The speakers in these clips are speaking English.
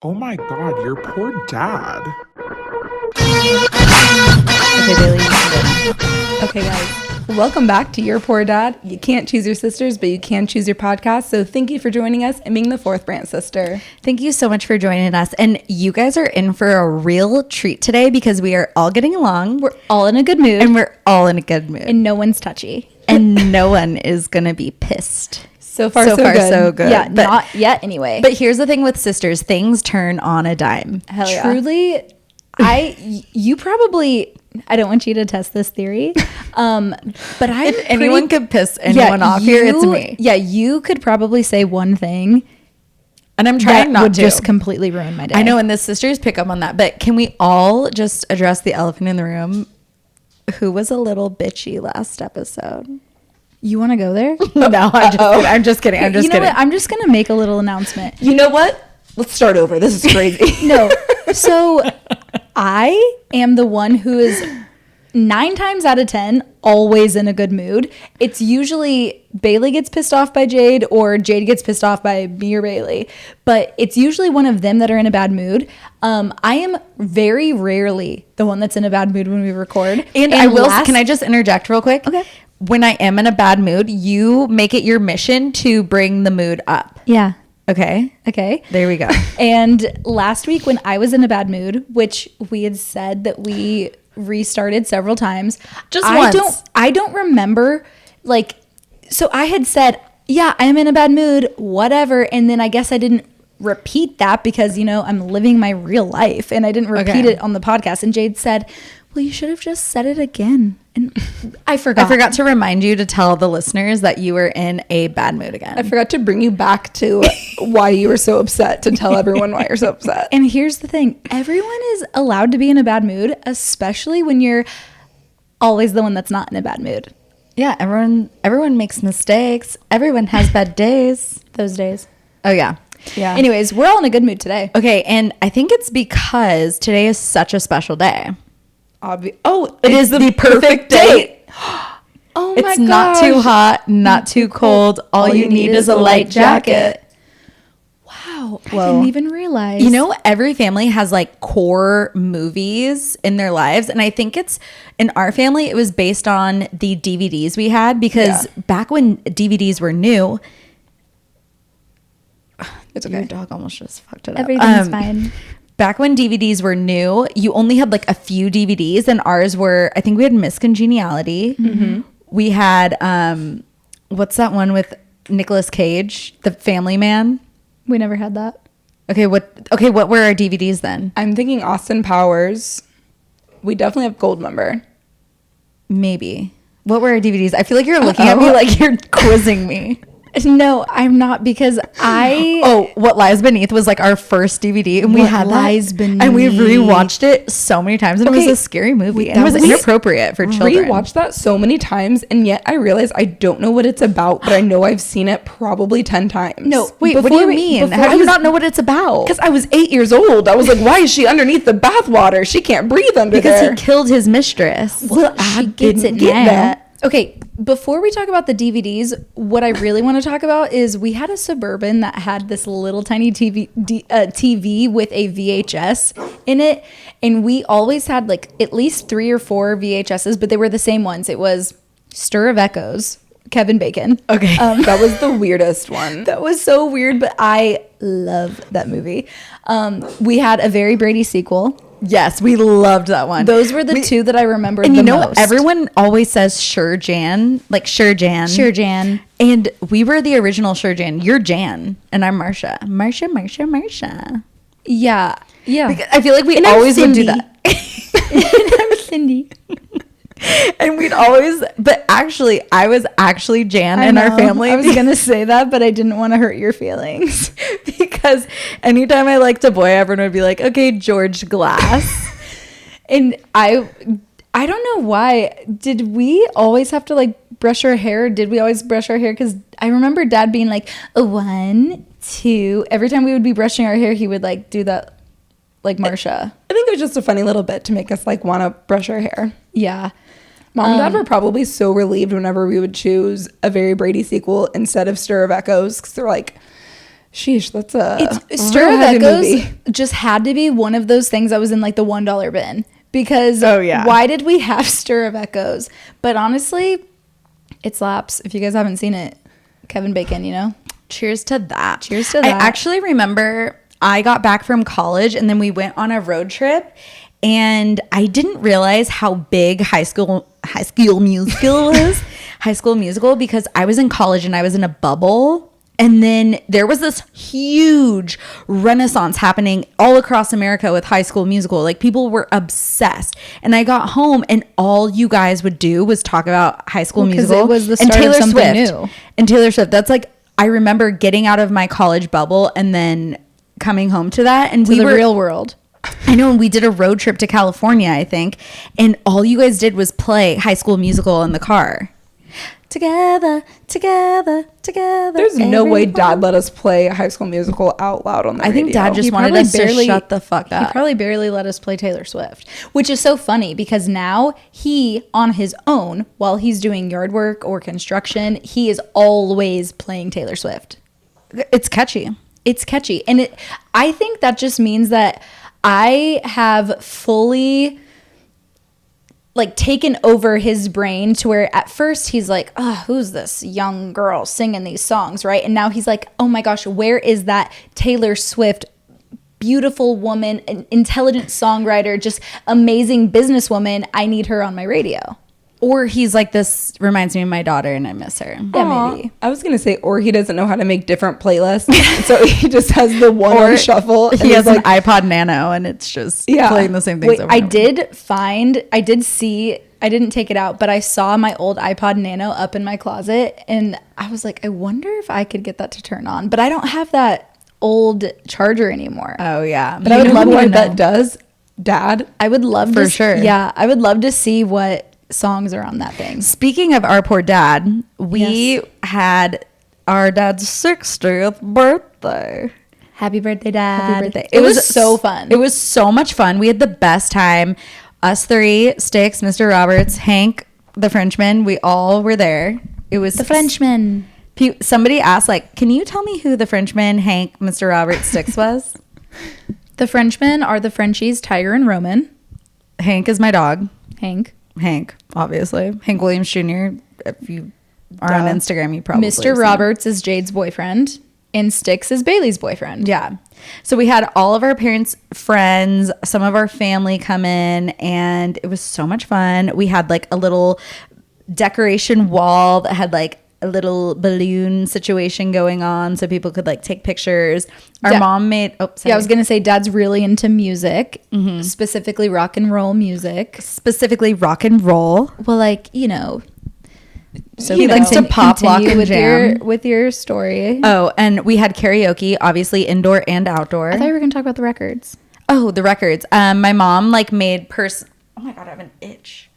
Oh my God, your poor dad. Okay, Bailey, you can go. Okay, guys, welcome back to Your Poor Dad. You can't choose your sisters, but you can choose your podcast. So thank you for joining us and being the fourth Brant sister. Thank you so much for joining us. And you guys are in for a real treat today because we are all getting along. We're all in a good mood. And we're all in a good mood. And no one's touchy. And no one is going to be pissed. So far, so good. Yeah, but not yet anyway. But here's the thing with sisters. Things turn on a dime. Hell yeah. Truly, you probably... I don't want you to test this theory, but if anyone could piss anyone off here, it's me. Yeah, you could probably say one thing, and I'm trying not to. Just completely ruin my day. I know, and the sisters pick up on that. But can we all just address the elephant in the room? Who was a little bitchy last episode? You want to go there? No, I'm just kidding. I'm just kidding. What? I'm just gonna make a little announcement. You know what? Let's start over. This is crazy. No, so I am the one who is 9 times out of 10 always in a good mood. It's usually Bailey gets pissed off by Jade or Jade gets pissed off by me or Bailey, but it's usually one of them that are in a bad mood. I am very rarely the one that's in a bad mood when we record. And can I just interject real quick? Okay. When I am in a bad mood, you make it your mission to bring the mood up. Yeah. Okay. There we go. And last week when I was in a bad mood, which we had said that we restarted several times. Once. I don't remember, so I had said, yeah, I'm in a bad mood, whatever. And then I guess I didn't repeat that because, I'm living my real life and I didn't repeat it on the podcast. And Jade said, well, you should have just said it again. And I forgot. I forgot to remind you to tell the listeners that you were in a bad mood again. I forgot to bring you back to why you were so upset, to tell everyone why you're so upset. And here's the thing. Everyone is allowed to be in a bad mood, especially when you're always the one that's not in a bad mood. Yeah, everyone makes mistakes. Everyone has bad days. Those days. Oh, yeah. Yeah. Anyways, we're all in a good mood today. Okay, and I think it's because today is such a special day. It is the perfect date. Oh my gosh. It's not too hot, not too cold. All you need is a light jacket. Wow. I didn't even realize. Every family has core movies in their lives. And I think in our family, it was based on the DVDs we had because back when DVDs were new. It's okay. Your dog almost just fucked it up. Everything's fine. Back when DVDs were new, you only had a few DVDs, and ours were, I think we had Miss Congeniality. Mm-hmm. We had, what's that one with Nicolas Cage, The Family Man? We never had that. Okay, what were our DVDs then? I'm thinking Austin Powers. We definitely have Goldmember. Maybe. What were our DVDs? I feel like you're looking at me like you're quizzing me. No, I'm not because What Lies Beneath was our first DVD and we had Lies Beneath. And we rewatched it so many times and it was a scary movie and it was inappropriate for children. Rewatched that so many times and yet I realize I don't know what it's about, but I know I've seen it probably 10 times. No, wait, what do you mean? How do you not know what it's about? Because I was 8 years old. I was like, why is she underneath the bathwater? She can't breathe under there. Because he killed his mistress. Well, she gets it now. Okay, before we talk about the DVDs, what I really want to talk about is we had a Suburban that had this little tiny TV with a VHS in it. And we always had at least 3 or 4 VHSs, but they were the same ones. It was Stir of Echoes, Kevin Bacon. Okay. That was the weirdest one. That was so weird, but I love that movie. We had a Very Brady sequel. Yes, we loved that one. Those were the 2 that I remember the most. Everyone always says Sure Jan, Sure Jan. Sure Jan. And we were the original Sure Jan. You're Jan, and I'm Marsha. Marsha. Yeah. Because I feel like we always would do that. And I'm Cindy. And we'd always, but actually, I was actually Jan in our family. I was going to say that, but I didn't want to hurt your feelings. Because anytime I liked a boy, everyone would be like, okay, George Glass. And I don't know why. Did we always have to brush our hair? Did we always brush our hair? Because I remember Dad being like, 1, 2. Every time we would be brushing our hair, he would do that Marsha. I think it was just a funny little bit to make us want to brush our hair. Yeah. Mom and Dad were probably so relieved whenever we would choose a Very Brady sequel instead of Stir of Echoes because they're like, Sheesh, that's a Stir of heavy Echoes movie. just had to be one of those things that was in like the $1 bin because why did we have Stir of Echoes? But honestly, it slaps. If you guys haven't seen it, Kevin Bacon, you know. Cheers to that. Cheers to I that. actually remember I got back from college and then we went on a road trip and I didn't realize how big High School Musical was. High School Musical, because I was in college and I was in a bubble. And then there was this huge renaissance happening all across America with High School Musical. Like people were obsessed. And I got home and all you guys would do was talk about High School Musical. It was the start of something new. And Taylor Swift. That's like, I remember getting out of my college bubble and then coming home to that. And To the real world. I know, and we did a road trip to California, I think. And all you guys did was play High School Musical in the car. Together, together, together. There's no way everyone. Dad let us play High School Musical out loud on the radio. I think Dad just He wanted probably us to shut the fuck He up. probably barely let us play Taylor Swift, which is so funny because now he, on his own, while he's doing yard work or construction, he is always playing Taylor Swift. It's catchy. It's catchy. And I think that just means that I have fully like taken over his brain to where at first he's like, oh, who's this young girl singing these songs, right? And now he's like, oh my gosh, where is that Taylor Swift, beautiful woman, an intelligent songwriter, just amazing businesswoman? I need her on my radio. Or he's like, this reminds me of my daughter and I miss her. Yeah, Aw. maybe. I was gonna say, or he doesn't know how to make different playlists, so he just has the one on shuffle. And He has he's an iPod Nano and it's just playing the same things Wait, over I and over. I didn't take it out, but I saw my old iPod Nano up in my closet and I was like, I wonder if I could get that to turn on. But I don't have that old charger anymore. Oh, yeah. But I would love who to I know. bet does? Dad. I would love For to sure. Yeah, I would love to see what songs are on that thing. Speaking of our poor dad, we had our dad's 60th birthday. Happy birthday, Dad. Happy birthday. It was so fun. It was so much fun. We had the best time. Us three, Sticks, Mr. Roberts, Hank, the Frenchman, we all were there. It was the Frenchman. Somebody asked, like, can you tell me who the Frenchman, Hank, Mr. Roberts, Sticks was? The Frenchmen are the Frenchies, Tiger and Roman. Hank is my dog. Hank, Obviously. Hank Williams Jr. If you are on Instagram, you probably Mr. see him. Roberts is Jade's boyfriend, and Sticks is Bailey's boyfriend. Yeah. So we had all of our parents' friends, some of our family come in, and it was so much fun. We had like a little decoration wall that had like a little balloon situation going on so people could like take pictures. Our mom made, Yeah, I was going to say Dad's really into music, specifically rock and roll music. specifically rock and roll. Well, like, you know. So He likes to pop, lock, and jam. with your story. Oh, and we had karaoke, obviously indoor and outdoor. I thought we were going to talk about the records. Oh, the records. My mom like made oh my God, I have an itch.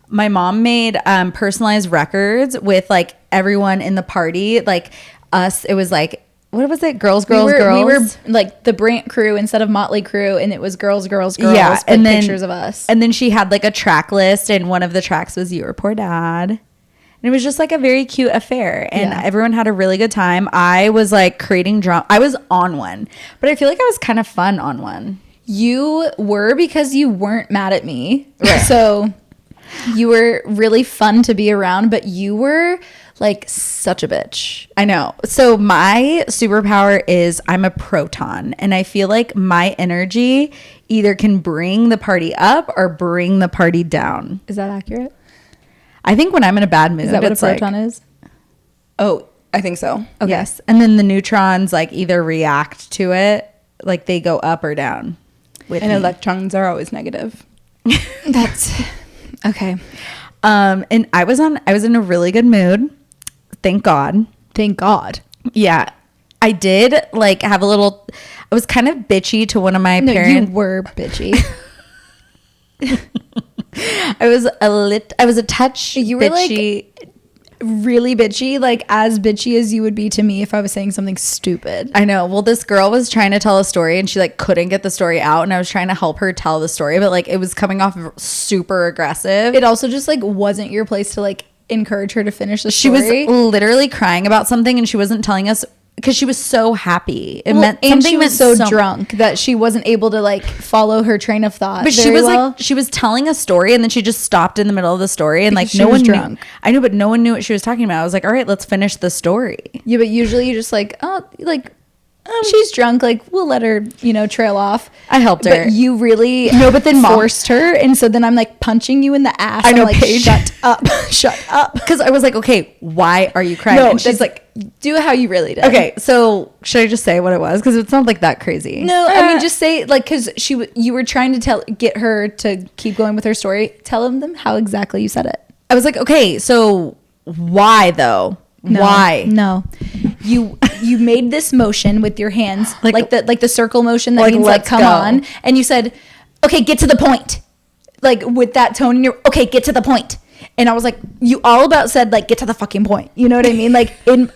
My mom made personalized records with like everyone in the party, like us. It was like, what was it? Girls. We were like the Brant crew instead of Motley Crue, and it was girls. Yeah, with and then pictures of us. And then she had like a track list, and one of the tracks was "Your Poor Dad." And it was just like a very cute affair, and everyone had a really good time. I was like creating drama. I was on one, but I feel like I was kind of fun on one. You were, because you weren't mad at me. Right. So you were really fun to be around, but you were like such a bitch. I know. So my superpower is I'm a proton, and I feel like my energy either can bring the party up or bring the party down. Is that accurate? I think when I'm in a bad mood, Is that what a it's like- proton is? Oh, I think so. Okay. Yes. And then the neutrons like either react to it, like they go up or down. With And me. electrons are always negative. That's okay. And I was in a really good mood. Thank God. Thank God. Yeah. I did like have a little, I was kind of bitchy to one of my No, parents. you were bitchy. I was a touch You were bitchy. like really bitchy, like as bitchy as you would be to me if I was saying something stupid. I know. Well, this girl was trying to tell a story and she like couldn't get the story out, and I was trying to help her tell the story, but like it was coming off super aggressive. It also just like wasn't your place to like encourage her to finish the She story. was literally crying about something and she wasn't telling us because she was so happy. It Well, meant and something. she was meant so drunk that she wasn't able to like follow her train of thought. But she was like, she was telling a story and then she just stopped in the middle of the story and Because like she no was one drunk. knew. I knew, but no one knew what she was talking about. I was like, all right, let's finish the story. Yeah, but usually you just like, oh, like she's drunk. Like we'll let her, trail off. I helped her. But you really But then Mom forced her, and so then I'm like punching you in the ass. I know, I'm like, Paige. shut up, shut up. Because I was like, okay, why are you crying? No, and she's like, do how you really did. okay, so should I just say what it was? Because it's not like that crazy. No, I mean just say like because you were trying to get her to keep going with her story. Tell them how exactly you said it. I was like, okay, so why though? No, Why? No, you made this motion with your hands, like the circle motion that Like, means like let's come go. on, and you said, okay, get to the point, like with that tone in your okay, get to the point. And I was like, you all about said like get to the fucking point. You know what I mean? Like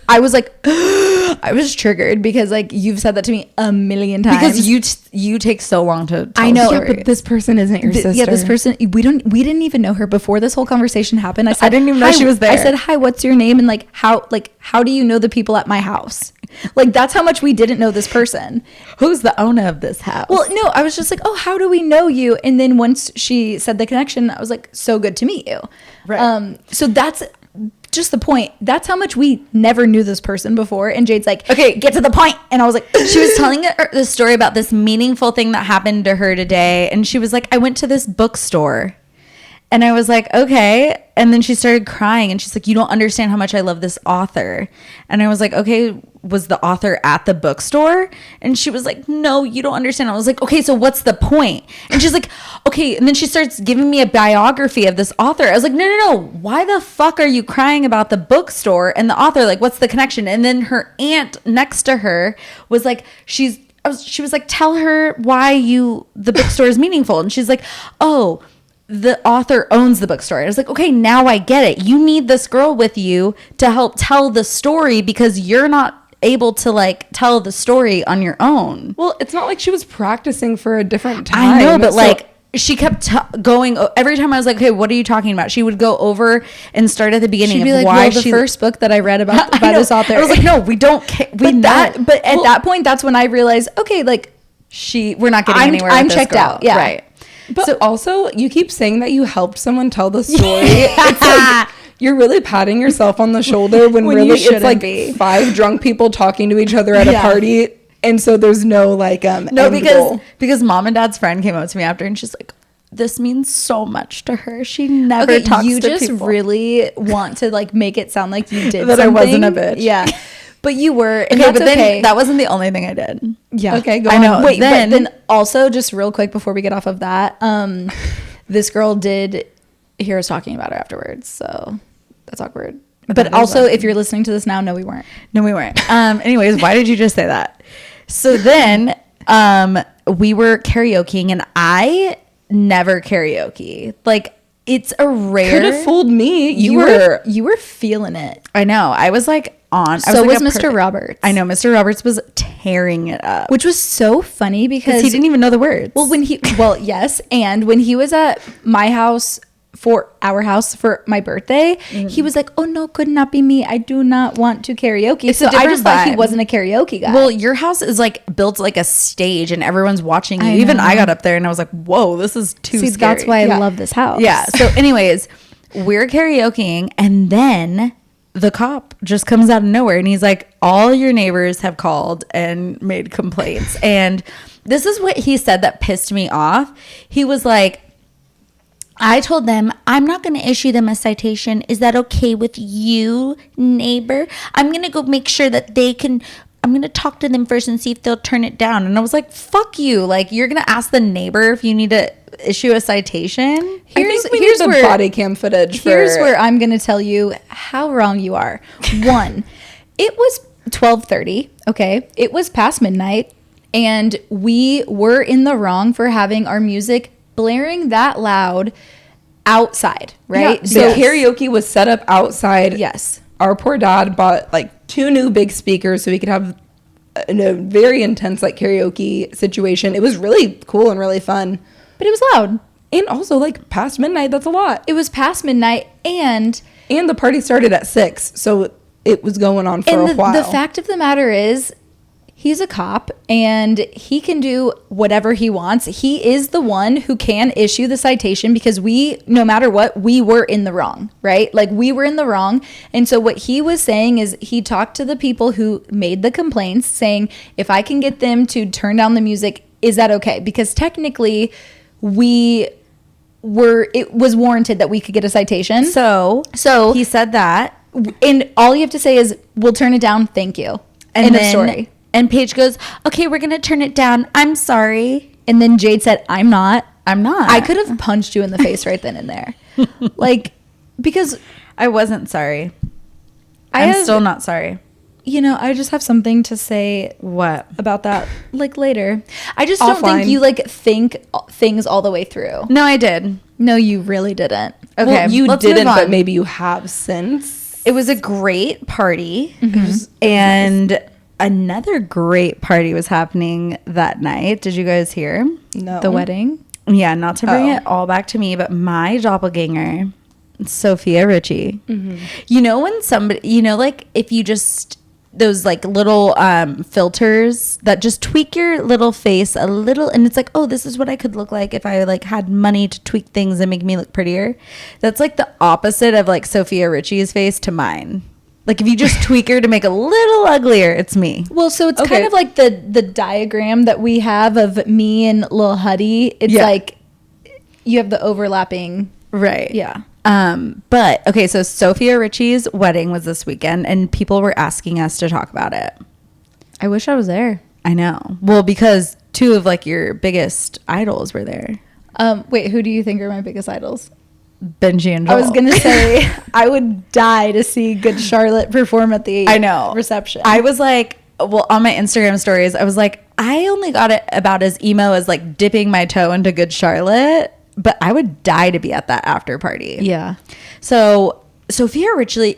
I was like, I was triggered because like you've said that to me a million times. Because you take so long to tell I know, a story. But this person isn't your sister. Yeah, this person we didn't even know her before this whole conversation happened. I said I didn't even know "Hi," she was there. I said, "Hi, what's your name?" And like how do you know the people at my house? Like that's how much we didn't know this person. Who's the owner of this house? Well, no, I was just like, "Oh, how do we know you?" And then once she said the connection, I was like, "So good to meet you." Right. So that's just the point. That's how much we never knew this person before. And Jade's like, "Okay, get to the point." And I was like, she was telling the story about this meaningful thing that happened to her today. And she was like, I went to this bookstore. And I was like, okay. And then she started crying and she's like, you don't understand how much I love this author. And I was like, okay, was the author at the bookstore? And she was like, no, you don't understand. I was like, okay, so what's the point? And she's like, okay. And then she starts giving me a biography of this author. I was like, no. Why the fuck are you crying about the bookstore and the author? Like, what's the connection? And then her aunt next to her was like, she was like, tell her why the bookstore is meaningful. And she's like, oh, the author owns the bookstore. I was like, okay, now I get it. You need this girl with you to help tell the story because you're not able to like tell the story on your own. Well, it's not like she was practicing for a different time. I know, but So- like she kept going every time I was like, okay, what are you talking about? She would go over and start at the beginning she'd be of like, why well, the she first book that I read about I by know. this author. I was like, no, we don't care. But at that point, that's when I realized, okay, like we're not getting anywhere. I'm with this checked girl. out. Yeah. Right. But So- also, you keep saying that you helped someone tell the story. It's like you're really patting yourself on the shoulder when When really you it's shouldn't like be. 5 drunk people talking to each other at a Yeah. party, and so there's no like No, end goal. because mom and dad's friend came up to me after and she's like, this means so much to her. She never okay, talks you to just people. really want to like make it sound like you did That I something. wasn't a bitch. Yeah, but you were. And Okay, that's but then okay. that wasn't the only thing I did. Yeah. Okay, go I on. know. Wait, then- but then also just real quick before we get off of that, this girl did hear us talking about her afterwards, so that's awkward. But That is also, awkward. if you're listening to this now, no, we weren't. No, we weren't. Anyways, why did you just say that? So then we were karaokeing and I never karaoke. Like it's a rare. Could have fooled me. You were feeling it. I know. I was like on. So I was like Mr. Roberts. I know. Mr. Roberts was tearing it up. Which was so funny because He didn't even know the words. Well, yes, and when he was at my house for our house for my birthday, he was like, "Oh no, could not be me. I do not want to karaoke." It's so a I different just thought he vibe. wasn't a karaoke guy. Well, your house is like built like a stage and everyone's watching you. I Even know. I got up there and I was like, whoa, this is too see, scary. that's why I love this house. Yeah. So anyways, we're karaokeing and then the cop just comes out of nowhere and he's like, all your neighbors have called and made complaints. And this is what he said that pissed me off. He was like, I told them, I'm not going to issue them a citation. Is that okay with you, neighbor? I'm going to go make sure that I'm going to talk to them first and see if they'll turn it down. And I was like, fuck you. Like, you're going to ask the neighbor if you need to issue a citation? I think we need the body cam footage. Here's where I'm going to tell you how wrong you are. One, it was 12:30. Okay, it was past midnight, and we were in the wrong for having our music blaring that loud outside. Right? Yeah, the karaoke was set up outside. Yes. Our poor dad bought like 2 new big speakers so we could have a very intense like karaoke situation. It was really cool and really fun. But it was loud. And also like past midnight, that's a lot. It was past midnight, and And the party started at 6. So it was going on for And a while. the fact of the matter is, he's a cop and he can do whatever he wants. He is the one who can issue the citation because no matter what, we were in the wrong, right? Like we were in the wrong. And so what he was saying is he talked to the people who made the complaints saying, if I can get them to turn down the music, is that okay? Because technically it was warranted that we could get a citation. So he said that. And all you have to say is, we'll turn it down. Thank you. And End of then, story. And Paige goes, okay, we're going to turn it down. I'm sorry. And then Jade said, I'm not. I could have punched you in the face right then and there. Like, because I wasn't sorry. I'm I'm still not sorry. I just have something to say What? about that, like, later. I just don't Offline. think you, like, think things all the way through. No, I did. No, you really didn't. Okay, well, you let's didn't, move but on. maybe you have since. It was a great party. And another great party was happening that night. Did you guys hear? No. The wedding. Yeah, not to bring Oh. it all back to me, but my doppelganger, Sofia Richie. You know when somebody, like if you just, those like little filters that just tweak your little face a little, and it's like, oh, this is what I could look like if I like had money to tweak things and make me look prettier. That's like the opposite of like Sofia Richie's face to mine. Like if you just tweak her to make a little uglier, it's me. Well, so it's Okay. kind of like the diagram that we have of me and Lil Huddy. It's Yeah. like you have the overlapping. Right. Yeah. But okay, so Sofia Richie's wedding was this weekend and people were asking us to talk about it. I wish I was there. I know. Well, because two of like your biggest idols were there. Wait, who do you think are my biggest idols? Benji and Joel. I was gonna say I would die to see Good Charlotte perform at the I know. reception. I was like, well, on my Instagram stories, I was like, I only got it about as emo as like dipping my toe into Good Charlotte, but I would die to be at that after party. yeah. So Sophia Richie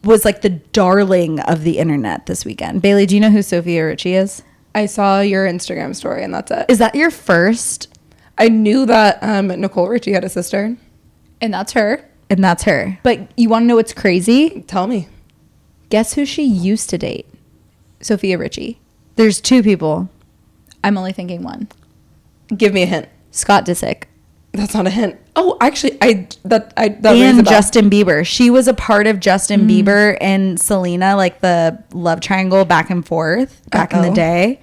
was like the darling of the internet this weekend. Bailey, do you know who Sofia Richie is? I saw your Instagram story and that's it. Is that your first? I knew that Nicole Richie had a sister. And that's her. And that's her. But you want to know what's crazy? Tell me. Guess who she used to date? Sophia Richie. There's two people. I'm only thinking one. Give me a hint. Scott Disick. That's not a hint. Oh, actually, that rings a And bell. Justin Bieber. She was a part of Justin Bieber and Selena, like the love triangle back and forth back in the Uh-oh. day.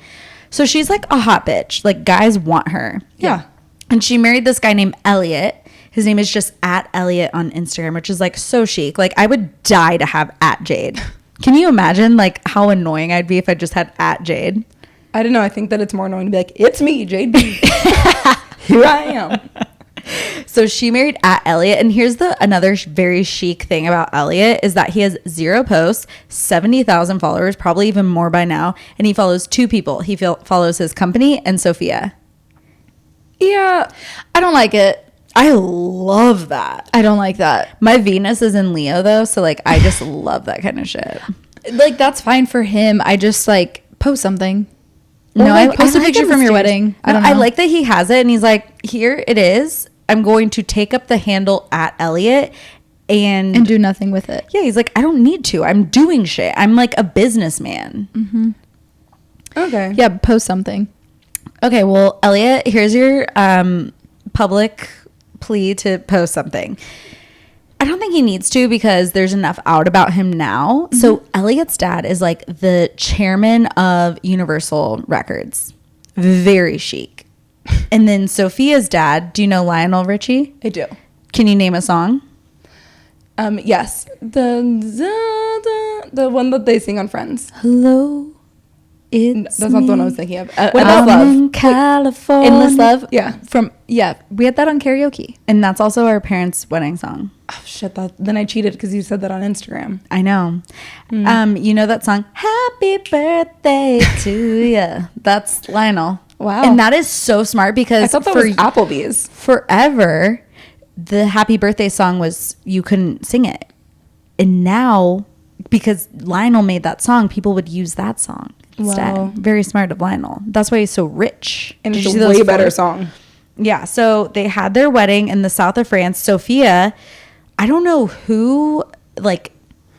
So she's like a hot bitch. Like guys want her. Yeah. And she married this guy named Elliot. His name is just @Elliot on Instagram, which is like so chic. Like I would die to have @Jade. Can you imagine like how annoying I'd be if I just had @Jade? I don't know. I think that it's more annoying to be like, it's me, Jade. Here I am. So she married @Elliot, and here's another very chic thing about Elliot is that he has 0 posts, 70,000 followers, probably even more by now, and he follows 2 people. He follows his company and Sophia. Yeah. I don't like it. I love that. I don't like that. My Venus is in Leo though, so like I just love that kind of shit. Like that's fine for him. I just like post something. No, Or, like, post a like picture him from your staged. wedding. No, I don't know. I like that he has it, and he's like, here it is. I'm going to take up the handle @Elliot and do nothing with it. yeah, he's like, I don't need to. I'm doing shit. I'm like a businessman. Okay. Yeah, post something. Okay, well, Elliot, here's your public plea to post something. I don't think he needs to because there's enough out about him now. So Elliot's dad is like the chairman of Universal Records. Very chic. And then Sophia's dad, do you know Lionel Richie? I do. Can you name a song? Yes. The one that they sing on Friends. Hello, it's That's not the one I was me. thinking of. What Endless about Love. in California. Endless Love. Yeah. We had that on karaoke. And that's also our parents' wedding song. Oh, shit. Then I cheated because you said that on Instagram. I know. You know that song, Happy Birthday to Ya? That's Lionel. Wow. And that is so smart because I thought that for was Applebee's. forever, the happy birthday song was, you couldn't sing it. And now, because Lionel made that song, people would use that song instead. Wow. Very smart of Lionel. That's why he's so rich. And Did it's you see a those way better photos? song. Yeah, so they had their wedding in the south of France. Sophia, I don't know who like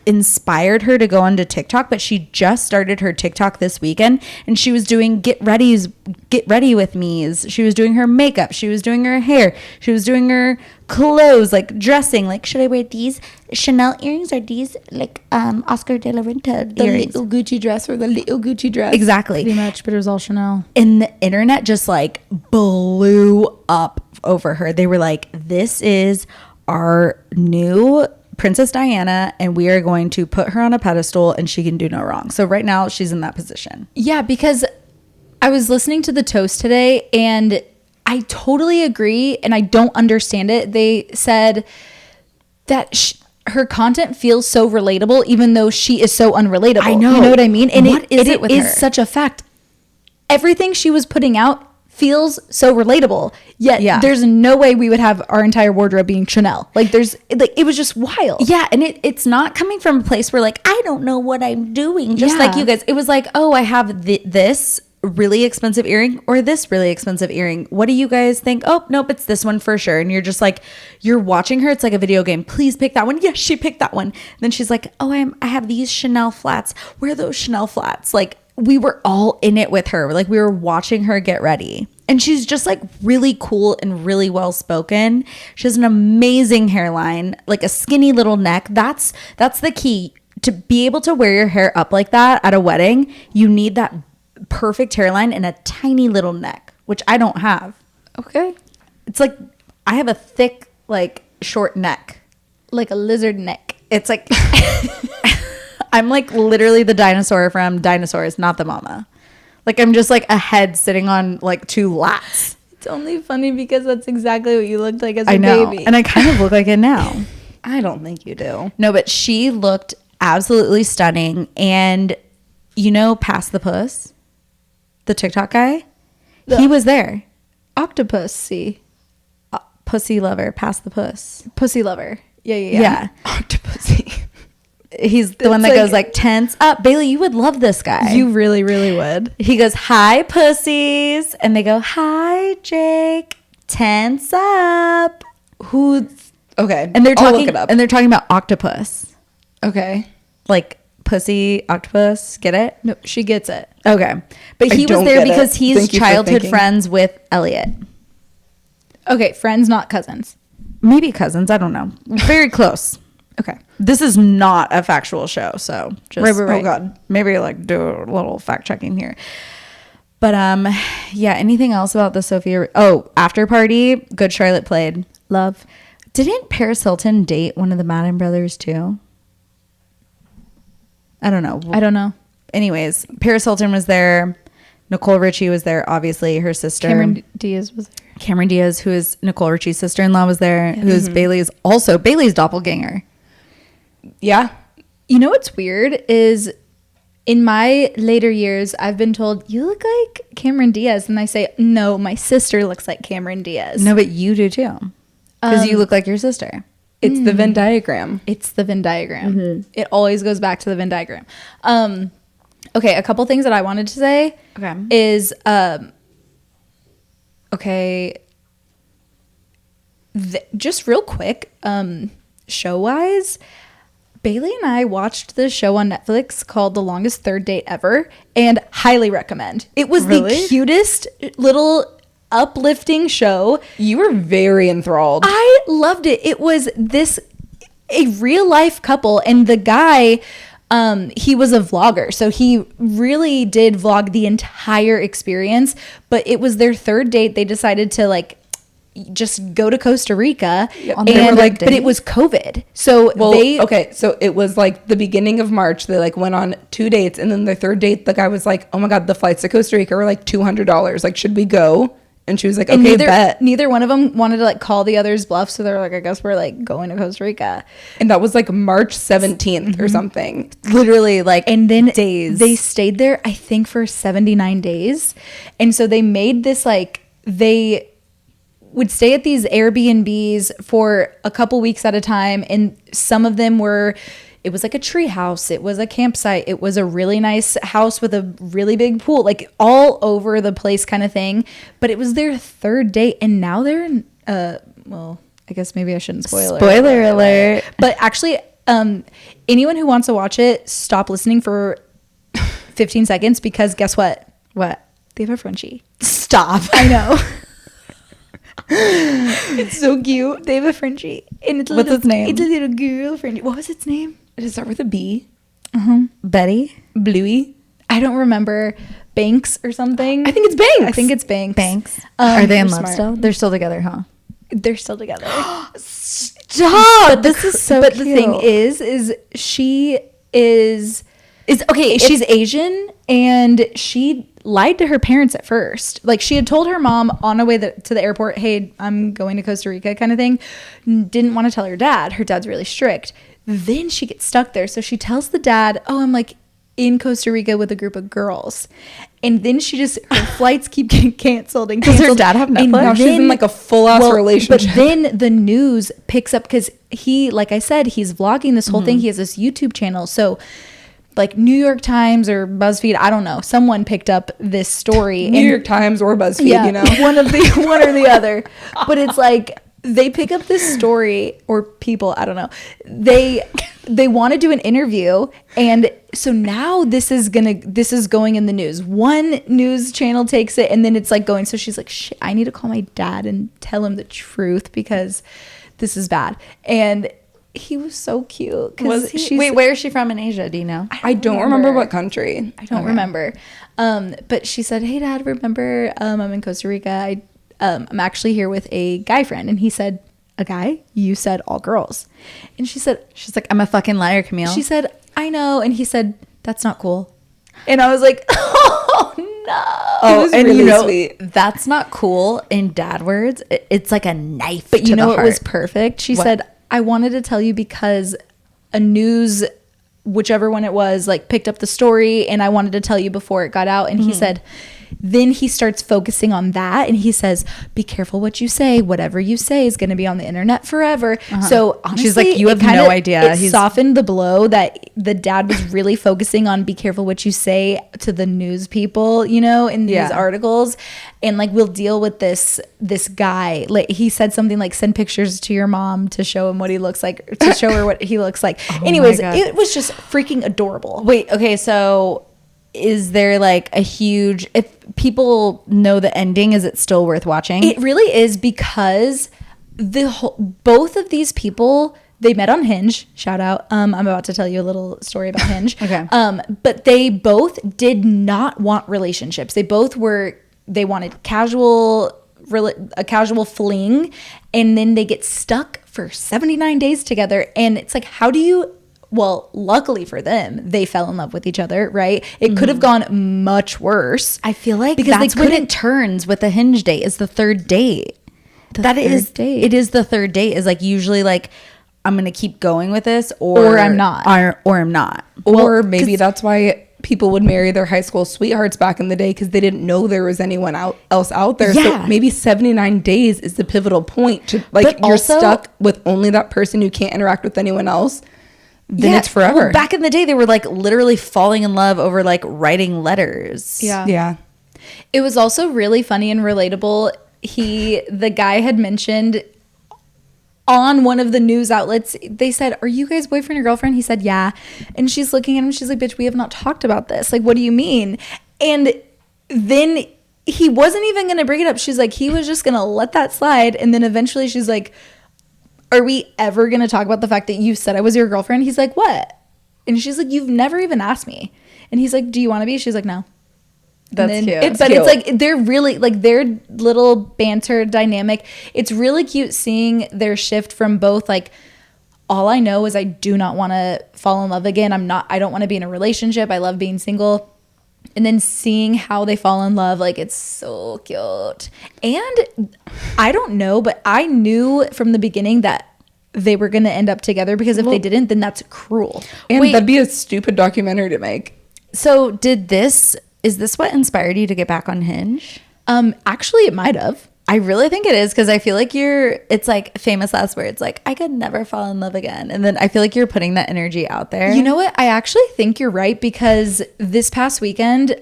inspired her to go onto TikTok, but she just started her TikTok this weekend, and she was doing get ready with me's. She was doing her makeup, she was doing her hair, she was doing her clothes, like dressing, like should I wear these Chanel earrings or these like Oscar de la Renta The earrings? little Gucci dress or the little Gucci dress. Exactly. Pretty much, but it was all Chanel. And the internet just like blew up over her. They were like, this is our new Princess Diana, and we are going to put her on a pedestal and she can do no wrong. So right now she's in that position. Yeah, because I was listening to the toast today and I totally agree, and I don't understand it. They said that her content feels so relatable even though she is so unrelatable. I know. You know what I mean? And What is it with her? such a fact. Everything she was putting out feels so relatable, yet there's no way we would have our entire wardrobe being Chanel. Like it was just wild. Yeah, and it's not coming from a place where like I don't know what I'm doing, just like you guys. It was like, oh, I have this really expensive earring or this really expensive earring. What do you guys think? Oh, nope, it's this one for sure. And you're just like, you're watching her. It's like a video game. Please pick that one. Yes, she picked that one. And then she's like, oh, I have these Chanel flats. Where are those Chanel flats? Like, we were all in it with her. Like, we were watching her get ready. And she's just like really cool and really well spoken. She has an amazing hairline, like a skinny little neck. That's the key. To be able to wear your hair up like that at a wedding, you need that perfect hairline and a tiny little neck, which I don't have. Okay. It's like I have a thick, like short neck. Like a lizard neck. It's like I'm like literally the dinosaur from Dinosaurs, not the mama. Like I'm just like a head sitting on like two lats. It's only funny because that's exactly what you looked like as a I know. baby. And I kind of look like it now. I don't think you do. No, but she looked absolutely stunning. And you know, Pass the Puss, the TikTok guy, he was there. Octopus, see. Pussy lover, Pass the Puss. Pussy lover. Yeah. Octopussy. He's the one that goes like tense up. Bailey, you would love this guy. You really, really would. He goes, hi, pussies. And they go, hi, Jake. Tense up. Who's okay? And they're I'll talking look it up. and they're talking about octopus. Okay. Like pussy, octopus. Get it? No, she gets it. Okay. But I he was don't there get it. because he's Thank you for childhood thinking. friends with Elliot. Okay, friends, not cousins. Maybe cousins. I don't know. Very close. Okay. This is not a factual show, so just Right. oh god, maybe like do a little fact checking here. But yeah. Anything else about the Sofia? Oh, after party. Good Charlotte played. Love. Didn't Paris Hilton date one of the Madden brothers too? I don't know. I don't know. Anyways, Paris Hilton was there. Nicole Richie was there. Obviously, her sister Cameron Diaz was there. Cameron Diaz, who is Nicole Richie's sister-in-law, was there. Who is Bailey's doppelganger. Yeah. You know what's weird is in my later years, I've been told, you look like Cameron Diaz. And I say, no, my sister looks like Cameron Diaz. No, but you do too. Because you look like your sister. It's the Venn diagram. It's the Venn diagram. It always goes back to the Venn diagram. Okay, a couple things that I wanted to say is, just real quick, show-wise, Bailey and I watched this show on Netflix called The Longest Third Date Ever, and highly recommend. It was the cutest little uplifting show. You were very enthralled. I loved it. It was a real life couple, and the guy, he was a vlogger, so he really did vlog the entire experience. But it was their third date. They decided to like just go to Costa Rica, On and their third but it was COVID, so so it was like the beginning of March. They like went on 2 dates, and then their third date, the guy was like, "Oh my god, the flights to Costa Rica were like $200. Like, should we go?" And she was like, And "Okay, bet." neither one of them wanted to like call the other's bluff, so they're like, I guess we're like going to Costa Rica. And that was like March 17th or something. Literally like And then days. they stayed there, I think, for 79 days. And so they made this like, they would stay at these Airbnbs for a couple weeks at a time. And some of them were, it was like a tree house. It was a campsite. It was a really nice house with a really big pool, like all over the place kind of thing. But it was their third date. And now they're in, I I guess maybe I shouldn't spoil it. Spoiler alert. But actually, anyone who wants to watch it, stop listening for 15 seconds because guess what? What? They have a Frenchie. Stop. I know. It's so cute. They have a Frenchie. And it's What's its name? It's a little girl Frenchie. What was its name? Does it start with a B? Betty? Bluey? I don't remember. Banks or something. I think it's Banks. I think it's Banks. Banks. Are they in you're love smart. still? They're still together, huh? They're still together. Stop. This is so But cute. the thing is she is okay. she's Asian and she lied to her parents at first. Like she had told her mom on her way to the airport, hey, I'm going to Costa Rica kind of thing. Didn't want to tell her dad. Her dad's really strict. Then she gets stuck there. So she tells the dad, oh, I'm like in Costa Rica with a group of girls. And then her flights keep getting canceled and Does canceled. her dad have And Netflix? Now she's in like a full-ass relationship. But then the news picks up because he, like I said, he's vlogging this whole thing. He has this YouTube channel. So like New York Times or BuzzFeed, I don't know. Someone picked up this story. New York Times or BuzzFeed, you know? one or the other. But it's like they pick up this story, or people, I don't know. They want to do an interview, and so now this is going in the news. One news channel takes it, and then it's like going. So she's like, shit, I need to call my dad and tell him the truth because this is bad. And he was so cute. Wait, where is she from in Asia? Do you know? I don't remember what country. I don't remember. But she said, hey, Dad, remember I'm in Costa Rica. I'm actually here with a guy friend. And he said, a guy? You said all girls. And she's like, I'm a fucking liar, Camille. she said, I know. And he said, that's not cool. And I was like, oh, no. Oh, and really you know, sweet. That's not cool in dad words. It's like a knife. But you to know the what was heart. perfect? She What? said, I wanted to tell you because a news, whichever one it was, like picked up the story and I wanted to tell you before it got out. And he said, then he starts focusing on that and he says, be careful what you say. Whatever you say is going to be on the internet forever. So honestly, She's like, you have it kinda- no idea. It He's- softened the blow that the dad was really focusing on be careful what you say to the news people, you know, in these Yeah. articles. And like, we'll deal with this guy. Like he said something like send pictures to your mom to show him what he looks like, to show her what he looks like. Anyways, God. it was just freaking adorable. Wait, okay, so is there like a huge, if people know the ending, is it still worth watching? It really is because both of these people, they met on Hinge. Shout out. I'm about to tell you a little story about Hinge. Okay. But they both did not want relationships. They wanted a casual fling, and then they get stuck for 79 days together. And it's like, how do you, well, luckily for them, they fell in love with each other, right? It could have gone much worse. I feel like Because they that's when couldn't- it turns with the Hinge date is the third date. third date. It is the third date is like usually like I'm gonna keep going with this or I'm not. or I'm not. Or maybe that's why people would marry their high school sweethearts back in the day because they didn't know there was anyone else out there. Yeah. So maybe 79 days is the pivotal point to like But you're also- stuck with only that person. You can't interact with anyone else. Then Yeah, it's forever. well, back in the day, they were like literally falling in love over like writing letters. Yeah. It was also really funny and relatable. The guy had mentioned on one of the news outlets, they said, are you guys boyfriend or girlfriend? He said, yeah. And she's looking at him. She's like, bitch, we have not talked about this. Like, what do you mean? And then he wasn't even going to bring it up. She's like, he was just going to let that slide. And then eventually she's like, are we ever going to talk about the fact that you said I was your girlfriend? He's like, what? And she's like, you've never even asked me. And he's like, do you want to be? She's like, no. That's And cute. then- It's but cute. it's like they're really like their little banter dynamic. It's really cute seeing their shift from both like all I know is I do not want to fall in love again. I don't want to be in a relationship. I love being single. And then seeing how they fall in love, like it's so cute. And I don't know, but I knew from the beginning that they were going to end up together because if they didn't, then that's cruel. And Wait. that'd be a stupid documentary to make. So is this what inspired you to get back on Hinge? Actually, it might have. I really think it is because I feel like it's like famous last words, like I could never fall in love again. And then I feel like you're putting that energy out there. You know what? I actually think you're right because this past weekend,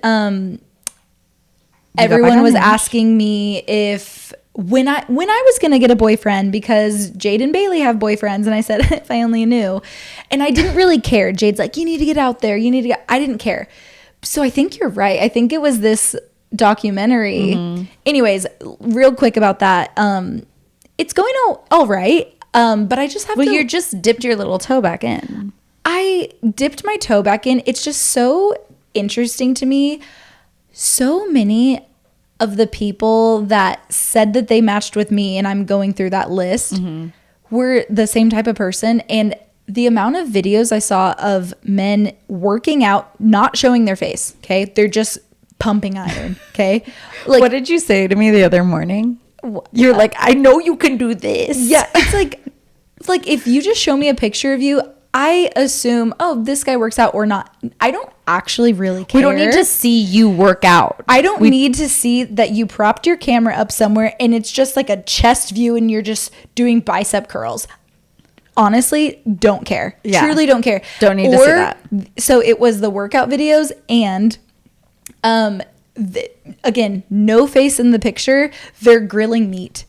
everyone on was Hinge? asking me if when I was gonna get a boyfriend, because Jade and Bailey have boyfriends, and I said if I only knew, and I didn't really care. Jade's like, you need to get out there, you need to get. I didn't care. So I think you're right. I think it was this documentary. Anyways, real quick about that. It's going all right. But I just have to. Well, you just dipped your little toe back in. I dipped my toe back in. It's just so interesting to me. So many of the people that said that they matched with me, and I'm going through that list, were the same type of person. And the amount of videos I saw of men working out, not showing their face, okay? They're just pumping iron, okay? Like, What did you say to me the other morning? You're like, I know you can do this. yeah, it's like if you just show me a picture of you, I assume, oh, this guy works out or not. I don't actually really care. We don't need to see you work out. I don't need to see that you propped your camera up somewhere and it's just like a chest view and you're just doing bicep curls. Honestly, don't care. Yeah. Truly don't care. Don't need to see that. So it was the workout videos, and again, no face in the picture. They're grilling meat.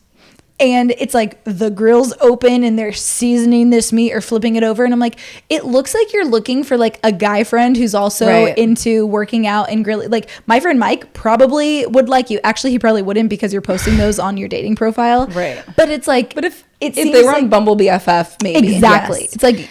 And it's like the grill's open and they're seasoning this meat or flipping it over. And I'm like, it looks like you're looking for like a guy friend who's also into working out and grilling. Like my friend Mike probably would like you. Actually, he probably wouldn't, because you're posting those on your dating profile. Right. But it's like, If they were on Bumble BFF, maybe. exactly. Yes. It's like,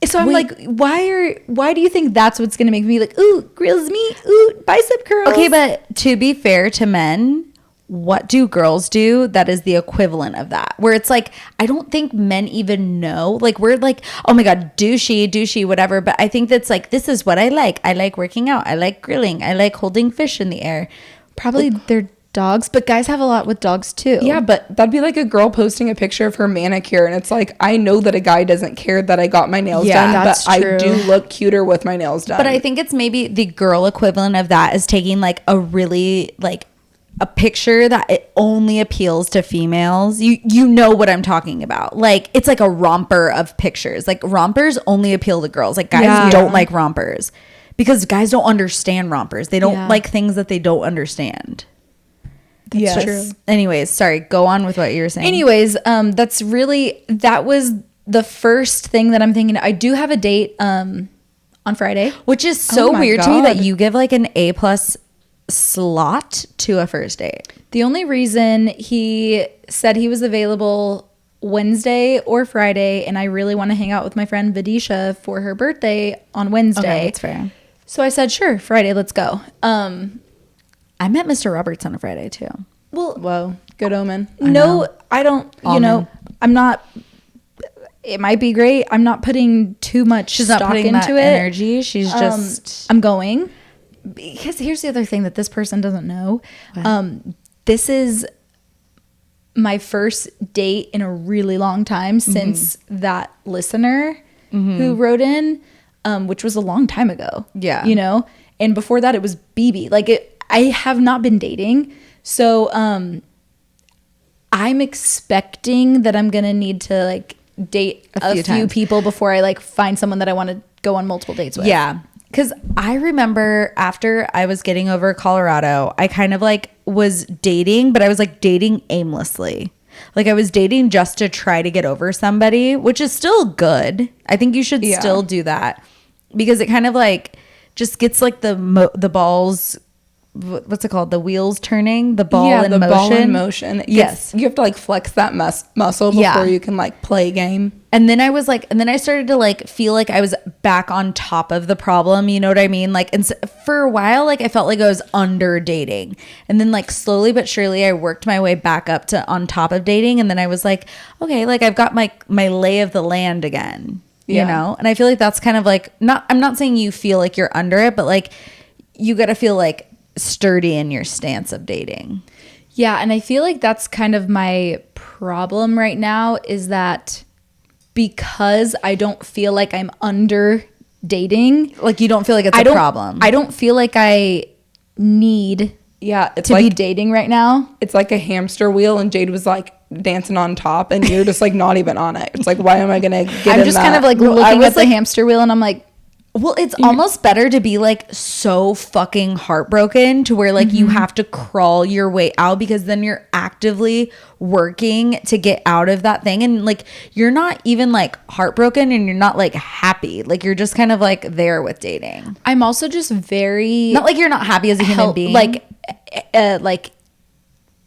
so I'm like, why do you think that's what's going to make me like, ooh, grills meat, ooh, bicep curls? Okay, but to be fair to men, what do girls do that is the equivalent of that? Where it's like, I don't think men even know. Like, we're like, oh my God, douchey, whatever. But I think that's like, this is what I like. I like working out. I like grilling. I like holding fish in the air. Probably they're dogs, but guys have a lot with dogs too. Yeah, but that'd be like a girl posting a picture of her manicure, and it's like, I know that a guy doesn't care that I got my nails done, that's but true. I do look cuter with my nails done. But I think it's maybe the girl equivalent of that is taking like a really like a picture that it only appeals to females. You know what I'm talking about. Like, it's like a romper of pictures. Like, rompers only appeal to girls. Like, guys don't like rompers because guys don't understand rompers. They don't like things that they don't understand. That's true. Anyways, sorry, go on with what you were saying. Anyways, that was the first thing that I'm thinking. I do have a date on Friday. Which is so Oh my weird to me that God. you give like an A+ slot to a first date. The only reason he said he was available Wednesday or Friday, and I really want to hang out with my friend Vidisha for her birthday on Wednesday. Okay, that's fair. So I said, sure, Friday, let's go. I met Mr. Roberts on a Friday too. Well, whoa, good omen. no, I don't, Almond. I'm not, it might be great. I'm not putting too much She's stock not putting into that it. energy. She's just I'm going. Because here's the other thing that this person doesn't know. This is my first date in a really long time since that listener who wrote in, which was a long time ago. Yeah. You know? And before that, it was BB. I have not been dating. So I'm expecting that I'm going to need to like date a few times. people before I like find someone that I want to go on multiple dates with. Yeah. Because I remember after I was getting over Colorado, I kind of like was dating, but I was like dating aimlessly. Like I was dating just to try to get over somebody, which is still good. I think you should still do that because it kind of like just gets like the balls, what's it called? The wheels turning, the ball in motion. Ball in motion. Yes. You have to like flex that muscle before you can like play a game. And then I was like, and then I started to like feel like I was back on top of the problem. You know what I mean? Like, and for a while, like I felt like I was under dating. And then like slowly but surely I worked my way back up to on top of dating. And then I was like, okay, like I've got my lay of the land again, you know? And I feel like that's kind of like, I'm not saying you feel like you're under it, but like you got to feel like sturdy in your stance of dating. Yeah. And I feel like that's kind of my problem right now is that because I don't feel like I'm under dating. Like you don't feel like it's a problem. I don't feel like I need it's to like, be dating right now. It's like a hamster wheel and Jade was like dancing on top and you're just like not even on it. It's like, why am I going to get I'm in just that? kind of like looking at the hamster wheel and I'm like, Well, it's almost better to be like so fucking heartbroken to where like you have to crawl your way out, because then you're actively working to get out of that thing. And like, you're not even like heartbroken and you're not like happy. Like, you're just kind of like there with dating. I'm also just very Not like you're not happy as a human being. Like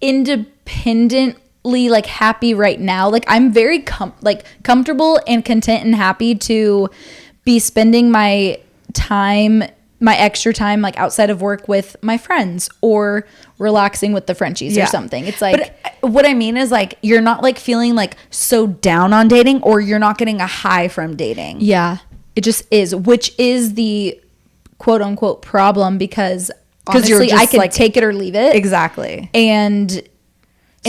independently like happy right now. Like, I'm very comfortable and content and happy to be spending my extra time like outside of work with my friends or relaxing with the Frenchies or something. It's like, but what I mean is like, you're not like feeling like so down on dating, or you're not getting a high from dating. yeah, it just is, which is the quote unquote problem, because honestly, I can like, take it or leave it. Exactly. And So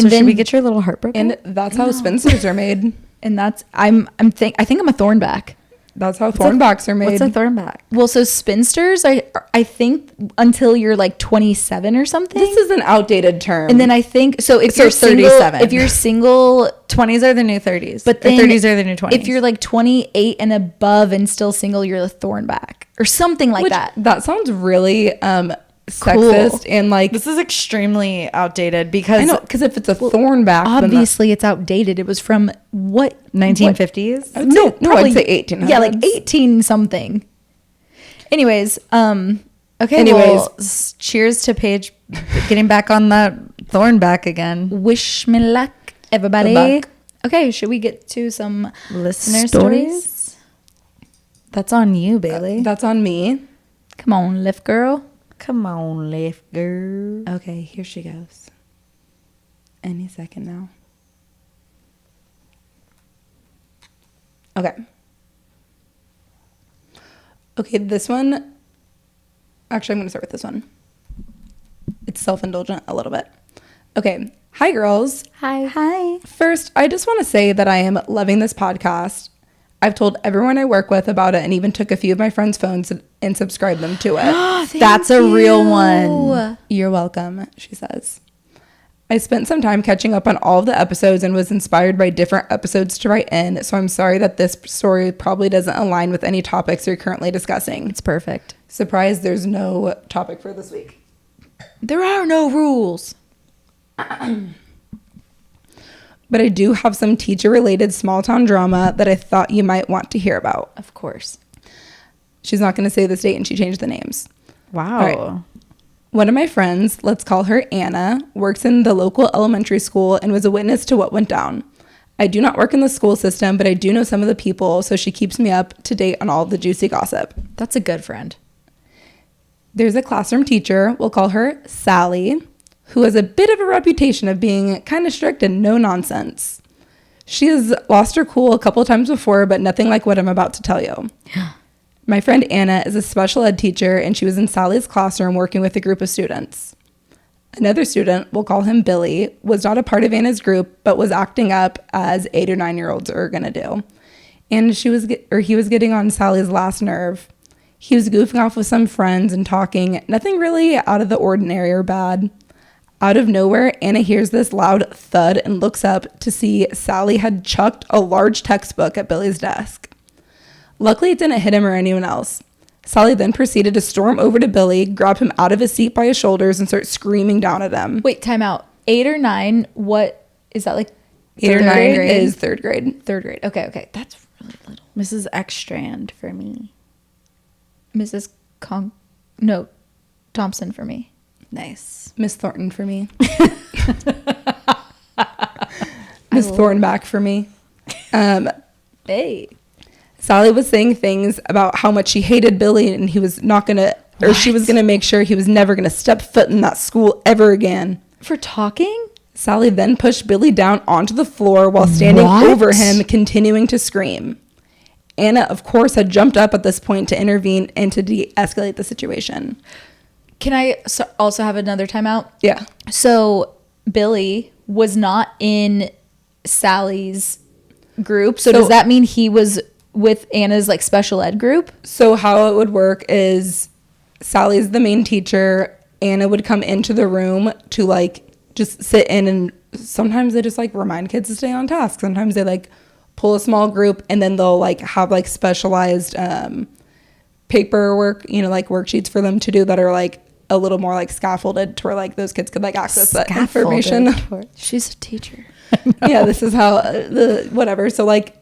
then should we get your little heartbroken? And that's how spinsters are made. and that's I think I'm a thornback. That's how thornbacks are made. What's a thornback? Well, so spinsters, I think until you're like 27 or something. This is an outdated term. And then I think so if So you're single, 37. if you're single, 20s are the new 30s. but Or then 30s are the new 20s. If you're like 28 and above and still single, you're a thornback or something like that. That sounds really sexist and like, this is extremely outdated because I know, because if it's a thornback, then Obviously, it's outdated. It was from what 1950s. No, probably- I'd say 1800s. Yeah, like 18 something. Anyways, Okay. Anyways. Well, cheers to Paige getting back on that thornback again. wish me luck, everybody. Good luck. Okay, should we get to some Listener stories? stories. That's on you, Bailey. That's on me. Come on, lift girl. Come on, lift girl. Okay, here she goes. Any second now. Okay. Okay, this one. Actually, I'm going to start with this one. It's self-indulgent a little bit. Okay. Hi, girls. Hi. First, I just want to say that I am loving this podcast. I've told everyone I work with about it and even took a few of my friends' phones and subscribed them to it. That's a real one. You're welcome, she says. I spent some time catching up on all of the episodes and was inspired by different episodes to write in, so I'm sorry that this story probably doesn't align with any topics you're currently discussing. It's perfect. Surprise, there's no topic for this week. There are no rules. But I do have some teacher-related small-town drama that I thought you might want to hear about. Of course. She's not going to say this date, and she changed the names. Wow. All right. One of my friends, let's call her Anna, works in the local elementary school and was a witness to what went down. I do not work in the school system, but I do know some of the people, so she keeps me up to date on all the juicy gossip. That's a good friend. There's a classroom teacher, we'll call her Sally, who has a bit of a reputation of being kind of strict and no nonsense. She has lost her cool a couple of times before, but nothing like what I'm about to tell you. My friend Anna is a special ed teacher, and she was in Sally's classroom working with a group of students. Another student, we'll call him Billy, was not a part of Anna's group, but was acting up as 8 or 9 year olds are going to do. And he was getting on Sally's last nerve. He was goofing off with some friends and talking, nothing really out of the ordinary or bad. Out of nowhere, Anna hears this loud thud and looks up to see Sally had chucked a large textbook at Billy's desk. Luckily, it didn't hit him or anyone else. Sally then proceeded to storm over to Billy, grab him out of his seat by his shoulders, and start screaming down at him. Wait, time out. 8 or 9, what is that like? 8 or 9 grade? is third grade. Third grade. Okay. That's really little. Mrs. Ekstrand for me. Mrs. Thompson for me. Nice. Miss Thornton for me. Miss Thornback for me. Hey. Sally was saying things about how much she hated Billy and he was not going to, or she was going to make sure he was never going to step foot in that school ever again. For talking? Sally then pushed Billy down onto the floor while standing over him, continuing to scream. Anna, of course, had jumped up at this point to intervene and to de-escalate the situation. Can I also have another timeout? Yeah. So Billy was not in Sally's group. So does that mean he was with Anna's like special ed group? So how it would work is Sally's the main teacher. Anna would come into the room to like just sit in, and sometimes they just like remind kids to stay on task. Sometimes they like pull a small group, and then they'll like have like specialized paperwork, like worksheets for them to do that are like a little more like scaffolded to where like those kids could like access that information. She's a teacher. Yeah, this is how whatever. So like,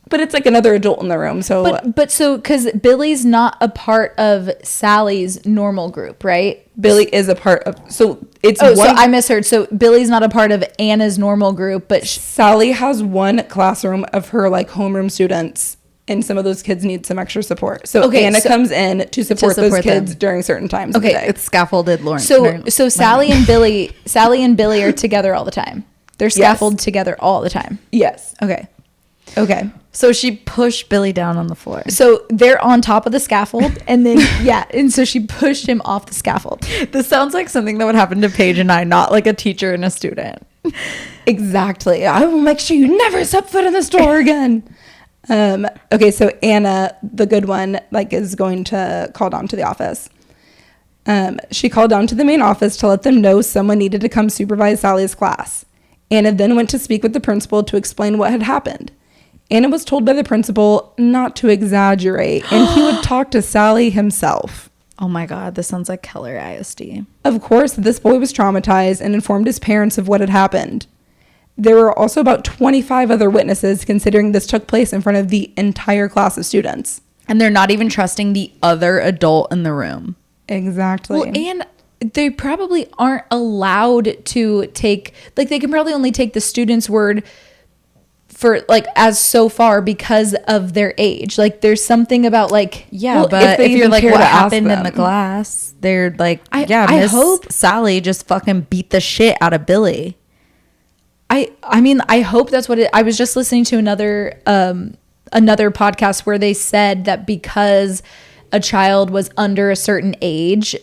but it's like another adult in the room. So but so because Billy's not a part of Sally's normal group, right? Billy is a part of. So it's so I misheard. So Billy's not a part of Anna's normal group, but Sally has one classroom of her like homeroom students. And some of those kids need some extra support. So Anna comes in to support those kids them during certain times of the day. It's scaffolded, Lauren. So Sally and Billy are together all the time. They're scaffolded together all the time. Yes. Okay. So she pushed Billy down on the floor. So they're on top of the scaffold, and then and so she pushed him off the scaffold. This sounds like something that would happen to Paige and I, not like a teacher and a student. Exactly. I will make sure you never step foot in the store again. Okay, so Anna, the good one, like is going to call down to the office. She called down to the main office to let them know someone needed to come supervise Sally's class. Anna then went to speak with the principal to explain what had happened. Anna was told by the principal not to exaggerate, and he would talk to Sally himself. Oh my God, this sounds like Keller ISD. Of course, this boy was traumatized and informed his parents of what had happened. There were also about 25 other witnesses, considering this took place in front of the entire class of students. And they're not even trusting the other adult in the room. Exactly. Well, and they probably aren't allowed to take, like, they can probably only take the student's word for, like, as so far because of their age. Like, there's something about, like... Yeah, but if you're like, what happened in the class? They're like, I hope Sally just fucking beat the shit out of Billy. I mean, I hope that's what I was just listening to another podcast where they said that because a child was under a certain age,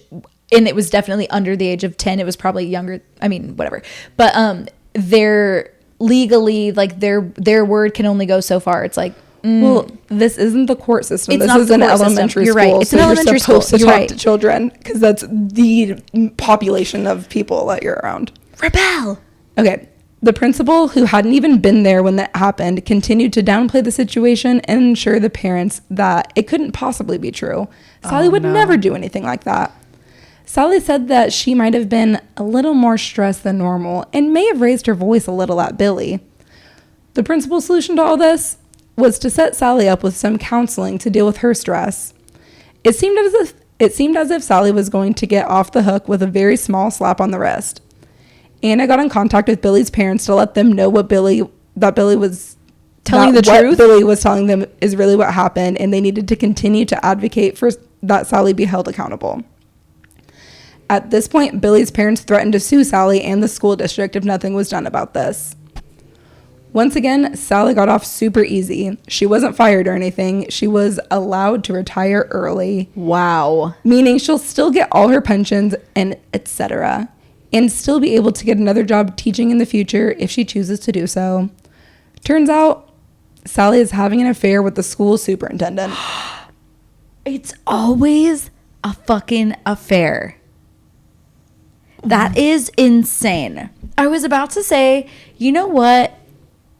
and it was definitely under the age of 10, it was probably younger. I mean, whatever. But they're legally, like, their word can only go so far. It's like, well, this isn't the court system. It's this not is the an court system. elementary You're school. right. It's so an elementary you're supposed school. to You're talk right. to children because that's the population of people that you're around. Rebel. Okay. The principal, who hadn't even been there when that happened, continued to downplay the situation and assure the parents that it couldn't possibly be true. Sally would never do anything like that. Sally said that she might have been a little more stressed than normal and may have raised her voice a little at Billy. The principal's solution to all this was to set Sally up with some counseling to deal with her stress. It seemed as if Sally was going to get off the hook with a very small slap on the wrist. Anna got in contact with Billy's parents to let them know what Billy was telling the truth. What Billy was telling them is really what happened, and they needed to continue to advocate for that Sally be held accountable. At this point, Billy's parents threatened to sue Sally and the school district if nothing was done about this. Once again, Sally got off super easy. She wasn't fired or anything. She was allowed to retire early. Wow. Meaning she'll still get all her pensions and etc. and still be able to get another job teaching in the future if she chooses to do so. Turns out, Sally is having an affair with the school superintendent. It's always a fucking affair. That is insane. I was about to say, you know what?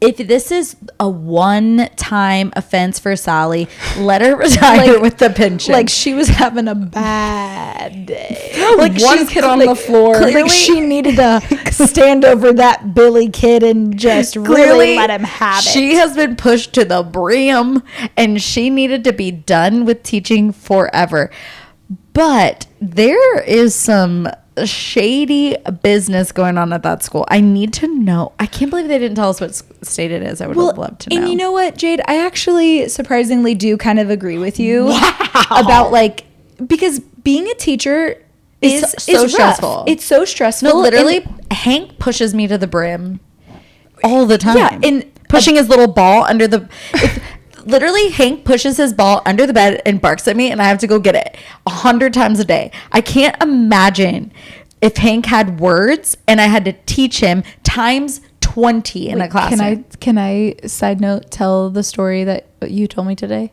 If this is a one-time offense for Sally, let her retire with the pension. Like, she was having a bad day. Like, one kid on the floor. Clearly, like, she needed to stand over that Billy kid and just really let him have it. She has been pushed to the brim, and she needed to be done with teaching forever. But there is some shady business going on at that school. I need to know. I can't believe they didn't tell us what state it is. I would have loved to know. And you know what, Jade? I actually surprisingly do kind of agree with you about, like, because being a teacher is so stressful. It's so stressful. No, literally, Hank pushes me to the brim all the time. Yeah, and pushing his little ball under the... Literally, Hank pushes his ball under the bed and barks at me, and I have to go get it 100 times a day. I can't imagine if Hank had words and I had to teach him times 20 in a classroom. Can I side note tell the story that you told me today?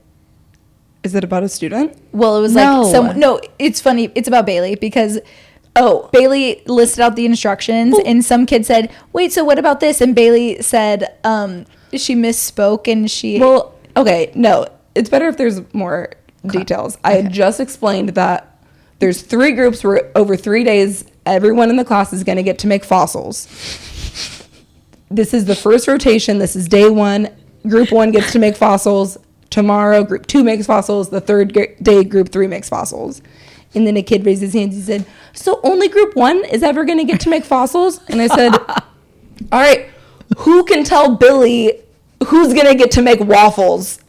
Is it about a student? Well, it was no, it's funny. It's about Bailey because Bailey listed out the instructions and some kid said, "Wait, so what about this?" And Bailey said she misspoke and she okay, no, it's better if there's more details. I had just explained that there's 3 groups where over 3 days, everyone in the class is going to get to make fossils. This is the first rotation. This is day 1. Group 1 gets to make fossils. Tomorrow, group 2 makes fossils. The third day, group 3 makes fossils. And then a kid raised his hand. He said, so only group 1 is ever going to get to make fossils? And I said, all right, who can tell Billy who's going to get to make waffles?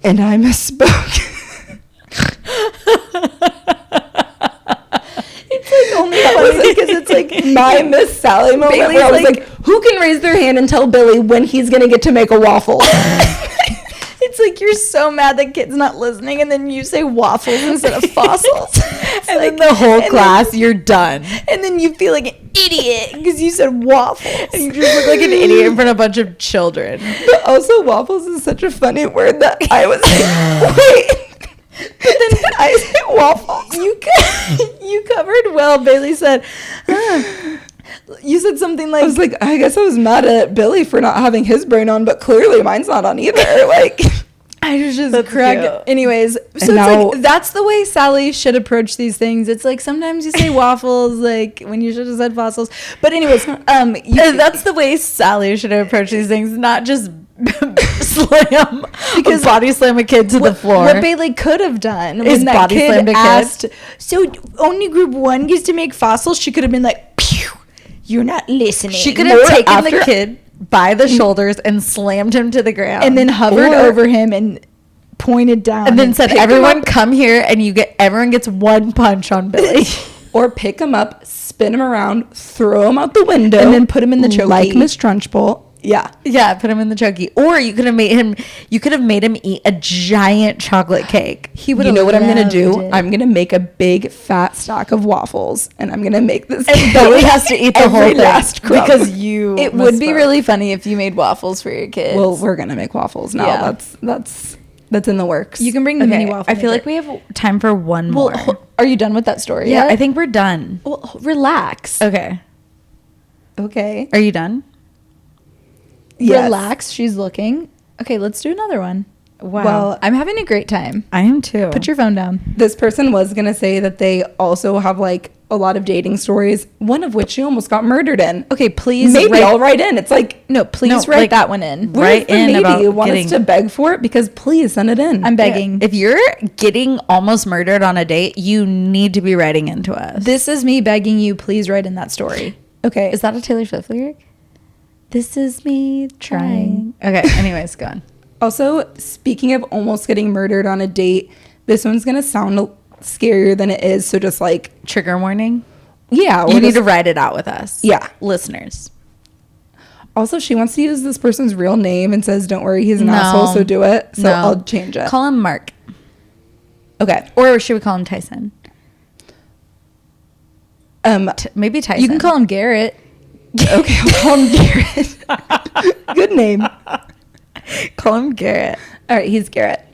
And I misspoke. It's like only funny because it's like my Miss Sally moment Bailey's where I was like- like, who can raise their hand and tell Billy when he's going to get to make a waffle? it's like you're so mad that kid's not listening, and then you say waffles instead of fossils. It's And like- then the whole and class, you're done. and then you feel like an idiot because you said waffles. And you just look like an idiot in front of a bunch of children. But also, waffles is such a funny word that I was like, wait. But then I said waffles. You covered well. Bailey said, you said something like, I was like, I guess I was mad at Billy for not having his brain on, but clearly mine's not on either. Like, I just That's cracked. cute. Anyways, so it's now- like that's the way Sally should approach these things. It's like sometimes you say waffles, like when you should have said fossils. But anyways, That's the way Sally should approach these things, not just slam because body slam a kid to the floor. What Bailey could have done Is when that body kid slammed a kid. asked, so only group 1 gets to make fossils. She could have been like, pew, you're not listening. She could have Or taken after- the kid by the shoulders and slammed him to the ground, and then hovered Or- over him and pointed down and then said, pick him "Everyone, up." come here!" And everyone gets 1 punch on Billy. or pick him up, spin him around, throw him out the window, And then put him in the like chokey. Miss Trunchbull. Yeah. Yeah, put him in the chokey. Or you could have made him. You could have made him eat a giant chocolate cake. he would You have know what I'm gonna loved do? it. I'm gonna make a big fat stack of waffles, and I'm gonna make this. And Billy has to eat the every whole thing last crumb. because you. It would be misspoke. really funny if you made waffles for your kids. Well, we're gonna make waffles now. Yeah. That's in the works. you can bring the Okay, mini waffle. I feel maker. like we have time for one more. Well, are you done with that story? Yeah, yet? I think we're done. Well, relax. Okay, Okay. are you done? Yes. Relax. She's looking. Okay, let's do another one. Wow, Well, I'm having a great time. I am too. Put your phone down. This person was gonna say that they also have like a lot of dating stories, one of which she almost got murdered in. Okay, please. Maybe I'll write in. It's like, No, please No, write like- that one in. where's Write the in maybe? about You want getting- us to beg for it? Because please send it in. I'm begging. If you're getting almost murdered on a date, you need to be writing into us. This is me begging you. Please write in that story. Okay. Is that a Taylor Swift lyric? This is me trying. Okay, anyways, go on. Also, speaking of almost getting murdered on a date, this one's gonna sound scarier than it is. So just like, Trigger warning. yeah, You need to write it out with us. Yeah. Listeners. Also, she wants to use this person's real name and says, "Don't worry, he's an No. asshole, so do it." So No. I'll change it. Call him Mark. Okay. Or should we call him Tyson? Maybe Tyson. You can call him Garrett. Okay, I'll call him Garrett. Good name. Call him Garrett. All right, he's Garrett.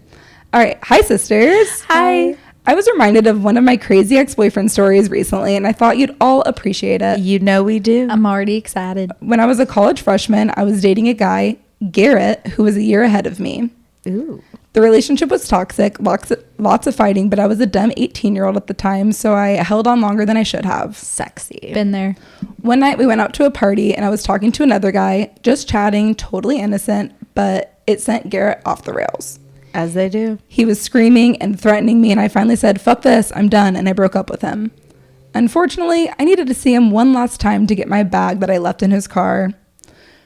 All right, hi sisters. Hi. I was reminded of one of my crazy ex-boyfriend stories recently, and I thought you'd all appreciate it. You know we do. I'm already excited. When I was a college freshman, I was dating a guy, Garrett, who was a year ahead of me. Ooh. The relationship was toxic, lots of fighting, but I was a dumb 18-year-old at the time, so I held on longer than I should have. Sexy. Been there. One night we went out to a party, and I was talking to another guy, just chatting, totally innocent, but it sent Garrett off the rails. As they do. He was screaming and threatening me, and I finally said, "Fuck this, I'm done," and I broke up with him. Unfortunately, I needed to see him one last time to get my bag that I left in his car.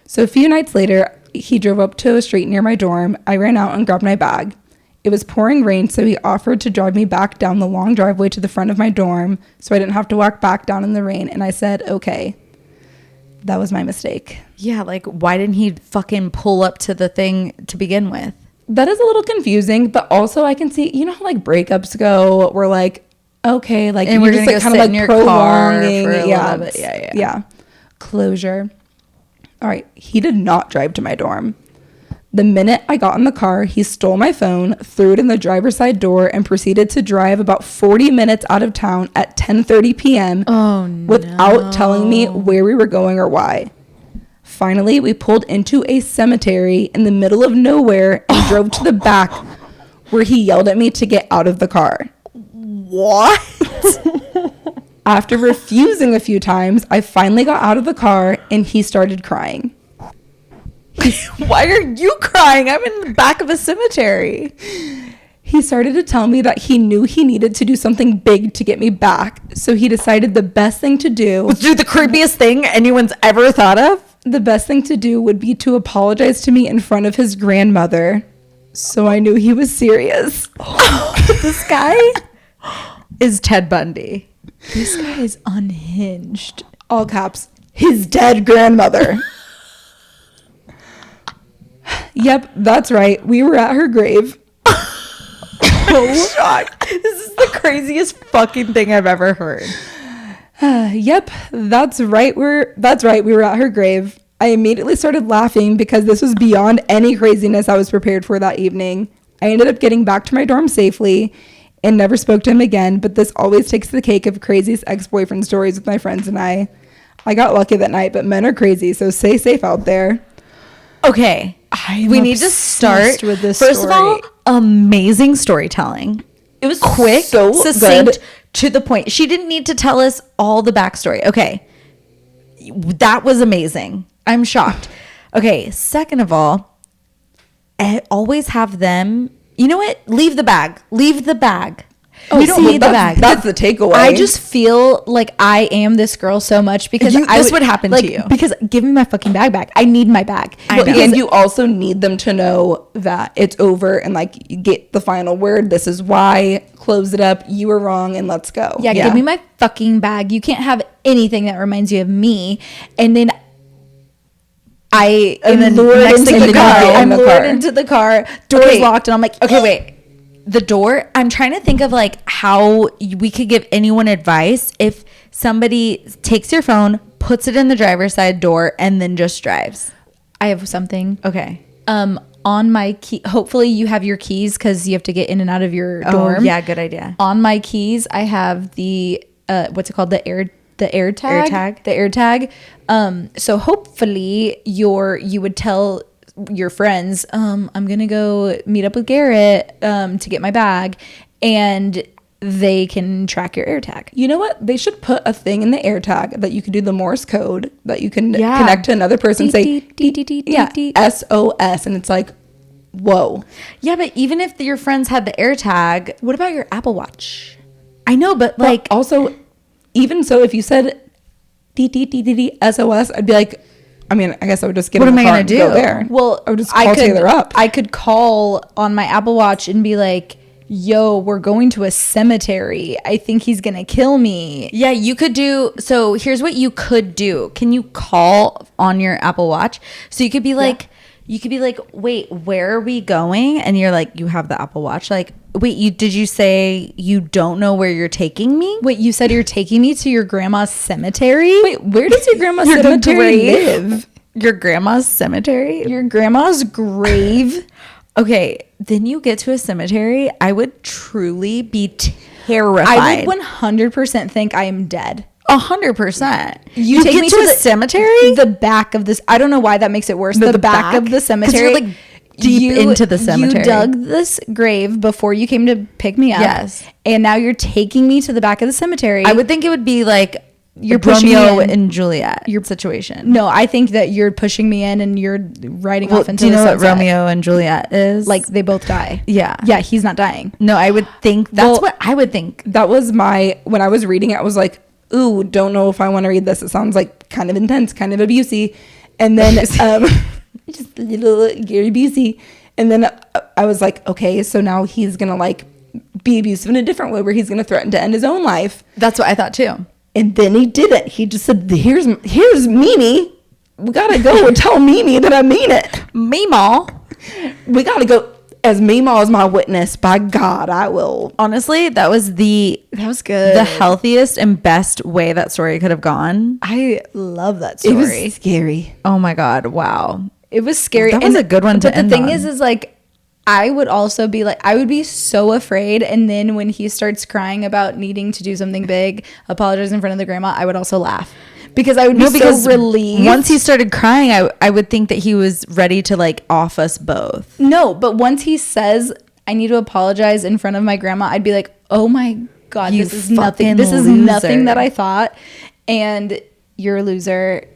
So a few nights later, he drove up to a street near my dorm. I ran out and grabbed my bag. It was pouring rain, so he offered to drive me back down the long driveway to the front of my dorm so I didn't have to walk back down in the rain, and I said, okay. That was my mistake. Yeah, like why didn't he fucking pull up to the thing to begin with? That is a little confusing, but also I can see, you know how like breakups go, we're like, okay, like And you're we're just gonna like go kind of sit like in your car prolonging, for a yeah, little bit. Yeah. yeah, closure. All right, he did not drive to my dorm. The minute I got in the car, he stole my phone, threw it in the driver's side door, and proceeded to drive about 40 minutes out of town at 10:30 p.m. Without telling me where we were going or why. Finally, we pulled into a cemetery in the middle of nowhere and drove to the back where he yelled at me to get out of the car. What? After refusing a few times, I finally got out of the car and he started crying. Why are you crying? I'm in the back of a cemetery. He started to tell me that he knew he needed to do something big to get me back. So he decided the best thing to do... Do the creepiest thing anyone's ever thought of? The best thing to do would be to apologize to me in front of his grandmother. So I knew he was serious. This guy is Ted Bundy. This guy is unhinged. All caps. His dead grandmother. Yep, that's right. We were at her grave. Oh, shocked. This is the craziest fucking thing I've ever heard. Yep, that's right. We were at her grave. I immediately started laughing because this was beyond any craziness I was prepared for that evening. I ended up getting back to my dorm safely and never spoke to him again, but this always takes the cake of craziest ex-boyfriend stories with my friends and I. I got lucky that night, but men are crazy, so stay safe out there. Okay, we need to start with this First story. of all, amazing storytelling. It was quick, So succinct, good. to the point. She didn't need to tell us all the backstory. Okay, that was amazing. I'm shocked. Okay, second of all, always have them. You know what? Leave the bag. Leave the bag. We don't need the bag. That's the takeaway. I just feel like I am this girl so much because This would happen to you. Because give me my fucking bag back. I need my bag. I know. And you also need them to know that it's over and like you get the final word. This is why. Close it up. You were wrong and let's go. Yeah, give me my fucking bag. You can't have anything that reminds you of me. And then I am lured next into thing the you car. know, I'm in the lured car. into the car. Door's Okay. locked, and I'm like, Okay, wait. The door, I'm trying to think of like how we could give anyone advice if somebody takes your phone, puts it in the driver's side door, and then just drives. I have something. Okay. On my key. Hopefully, you have your keys because you have to get in and out of your dorm. Oh, yeah, good idea. On my keys, I have the what's it called? The air tag. The air tag. So hopefully you would tell your friends, I'm gonna go meet up with Garrett to get my bag, and they can track your air tag. You know what? They should put a thing in the air tag that you can do the Morse code that you can connect to another person and say SOS, and it's like, whoa. Yeah, but even if your friends had the air tag, What about your Apple Watch? I know, but like, Also, even so, if you said SOS, I'd be like, I mean, I guess I would just get What in the am I car gonna and do? go there. Well, I would just call Taylor up. I could call on my Apple Watch and be like, yo, we're going to a cemetery. I think he's going to kill me. yeah, you could do. So here's what you could do. Can you call on your Apple Watch? So you could be like, wait, where are we going? And you're like, you have the Apple Watch. Like, wait, did you say you don't know where you're taking me? Wait, you said you're taking me to your grandma's cemetery? Wait, where does your grandma's Your cemetery grave? live? Your grandma's cemetery? Your grandma's grave? Okay, then you get to a cemetery. I would truly be terrified. I would 100% think I am dead. 100%. You take get me to to a the cemetery? The back of this. I don't know why that makes it worse. The The back back? of the 'Cause cemetery. you're, like, deep into the cemetery. You dug this grave before you came to pick me up. Yes. And now you're taking me to the back of the cemetery. I would think it would be like You're pushing Romeo me in. and Juliet situation. No, I think that you're pushing me in and you're riding Well, off into do you the know what sunset. Romeo and Juliet is? Like they both die. Yeah. Yeah, he's not dying. No, I would think that's Well, what I would think. That was when I was reading it, I was like, ooh, don't know if I want to read this. It sounds like kind of intense, kind of abusey. And then just a little Gary Busey. And then I was like, okay, so now he's going to like be abusive in a different way where he's going to threaten to end his own life. That's what I thought too. And then he didn't. He just said, here's Mimi. We got to go and tell Mimi that I mean it. Meemaw. We got to go. As Mima is my witness, by God, I will. Honestly, that was good. The healthiest and best way that story could have gone. I love that It story. was scary. Oh my God. Wow. It was scary. That was a good one to end But the thing on. is like, I would also be like, I would be so afraid. And then when he starts crying about needing to do something big, apologize in front of the grandma, I would also laugh. Because I would be so relieved. Once he started crying, I would think that he was ready to like off us both. No, but once he says, I need to apologize in front of my grandma, I'd be like, oh my God, You this is nothing. fucking This is loser. nothing that I thought. And you're a loser.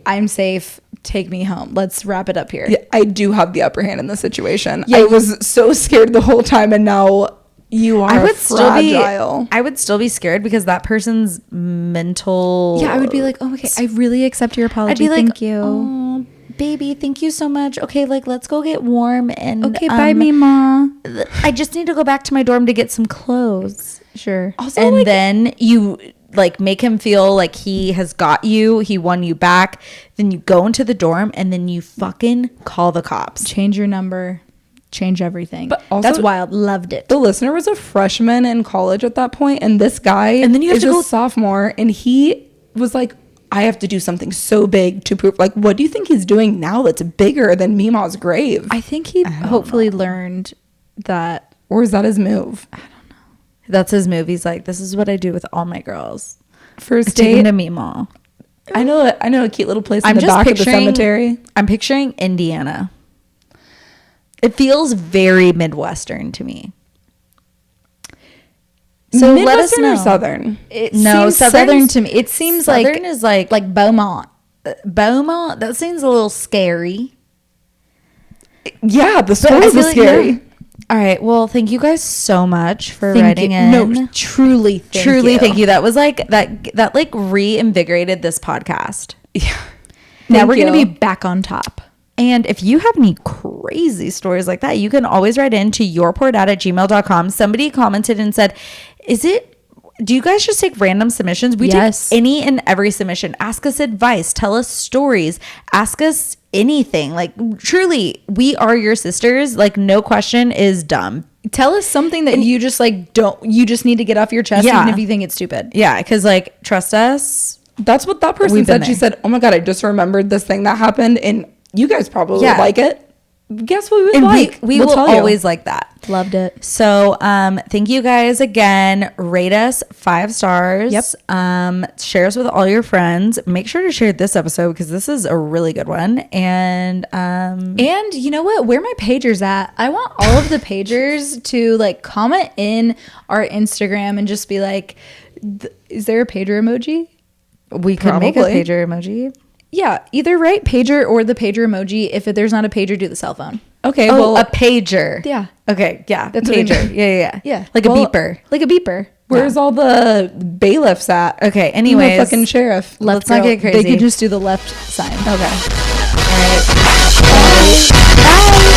I'm safe. Take me home. Let's wrap it up here. Yeah, I do have the upper hand in this situation. I was so scared the whole time, and now you are fragile. I would still be scared because that person's mental. Yeah, I would be like, oh, okay, I really accept your apology. I'd be like, thank you. oh, baby, thank you so much. Okay, like let's go get warm and Okay, bye, Mima. I just need to go back to my dorm to get some clothes. Sure. Also, and then you like make him feel like he has got you, he won you back. Then you go into the dorm and then you fucking call the cops. Change your number. Change everything. But also, that's wild. Loved it. The listener was a freshman in college at that point, and this guy And then you have is to a go sophomore, and he was like, I have to do something so big to prove. Like, what do you think he's doing now that's bigger than Mima's grave? I think he hopefully learned that. Or is that his move? That's his move. He's like, this is what I do with all my girls. First Take him date. to Mima. I know a cute little place in I'm the just back of the picturing- cemetery. I'm picturing Indiana. It feels very Midwestern to me. So let us Midwestern know. or Southern? It No, seems Southern's- Southern to me. It seems Southern is like Beaumont. Beaumont. That seems a little scary. Yeah, the I stories feel are like- scary. yeah. All right. Well, thank you guys so much for Thank writing you. in. No, truly, Thank you. That was like that like reinvigorated this podcast. Yeah. Now Thank we're gonna you. be back on top. And if you have any crazy stories like that, you can always write in to yourpoordad@gmail.com. Somebody commented and said, do you guys just take random submissions? We Yes. take any and every submission. Ask us advice. Tell us stories. Ask us anything. Like, truly, we are your sisters. Like, no question is dumb. Tell us something that you just like you just need to get off your chest, Yeah. even if you think it's stupid. Yeah, because, like, trust us. That's what that person We've been said. She there. said, oh my God, I just remembered this thing that happened, and you guys probably Yeah. would like it. Guess what we would And like? we We'll will tell you. always like that. Loved it. So thank you guys again. Rate us 5 stars. Yep. Share us with all your friends. Make sure to share this episode because this is a really good one. And And you know what? Where my pagers at? I want all of the pagers to like comment in our Instagram and just be like, is there a pager emoji? we could make a Probably. pager emoji. Yeah, either write pager or the pager emoji. If there's not a pager, do the cell phone. Okay, Oh, well, a pager. Yeah. Okay. Yeah. That's what I pager. mean. Yeah. Yeah. Like Well, a beeper. Like a beeper. where's all the bailiffs at? Okay. I'm a Anyways. fucking sheriff. Let's not get crazy. They could just do the left sign. Okay. All right. Bye.